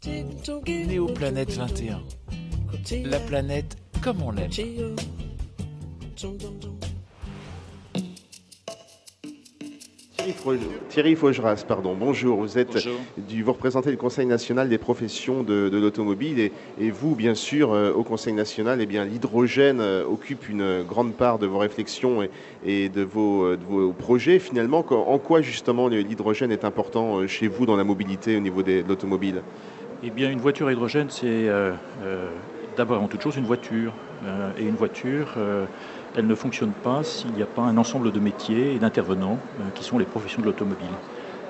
Néoplanète 21. La planète comme on l'aime. Thierry Faugeras, pardon. Bonjour. Vous représentez le Conseil national des professions de l'automobile et vous, bien sûr, au Conseil national, eh bien, l'hydrogène occupe une grande part de vos réflexions et de vos projets. Finalement, en quoi justement l'hydrogène est important chez vous dans la mobilité au niveau de l'automobile? Eh bien, une voiture à hydrogène, c'est d'abord avant toute chose une voiture. Et une voiture, elle ne fonctionne pas s'il n'y a pas un ensemble de métiers et d'intervenants qui sont les professions de l'automobile.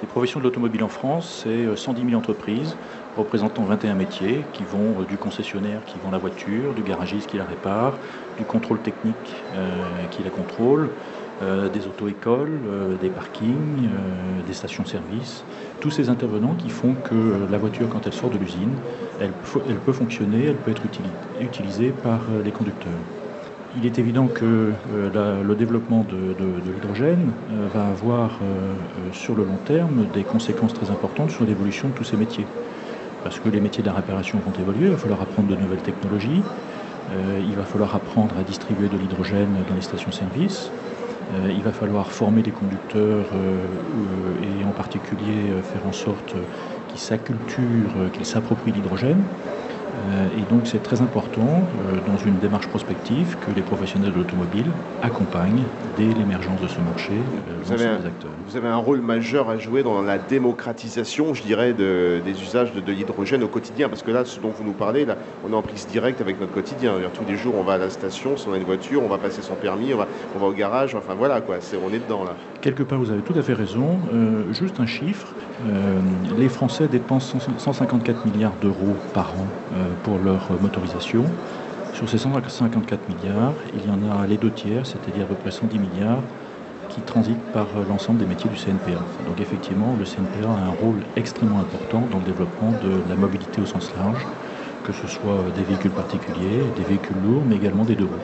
Les professions de l'automobile en France, c'est 110 000 entreprises représentant 21 métiers qui vont du concessionnaire qui vend la voiture, du garagiste qui la répare, du contrôle technique qui la contrôle, des auto-écoles, des parkings, des stations-service, tous ces intervenants qui font que la voiture, quand elle sort de l'usine, elle peut fonctionner, elle peut être utilisée par les conducteurs. Il est évident que le développement de l'hydrogène va avoir sur le long terme des conséquences très importantes sur l'évolution de tous ces métiers. Parce que les métiers de la réparation vont évoluer, il va falloir apprendre de nouvelles technologies, il va falloir apprendre à distribuer de l'hydrogène dans les stations-service. Il va falloir former les conducteurs et en particulier faire en sorte qu'ils s'acculturent, qu'ils s'approprient l'hydrogène. Et donc c'est très important dans une démarche prospective que les professionnels de l'automobile accompagnent dès l'émergence de ce marché l'ensemble des acteurs. Vous avez un rôle majeur à jouer dans la démocratisation, je dirais, des usages de l'hydrogène au quotidien. Parce que là, ce dont vous nous parlez, là, on est en prise directe avec notre quotidien. Tous les jours, on va à la station, si on a une voiture, on va passer son permis, on va au garage, enfin voilà, quoi, on est dedans là. Quelque part, vous avez tout à fait raison. Juste un chiffre, les Français dépensent 154 milliards d'euros par an pour leur motorisation. Sur ces 154 milliards, il y en a les 2/3, c'est-à-dire à peu près 110 milliards, qui transitent par l'ensemble des métiers du CNPA. Donc effectivement, le CNPA a un rôle extrêmement important dans le développement de la mobilité au sens large, que ce soit des véhicules particuliers, des véhicules lourds, mais également des deux roues.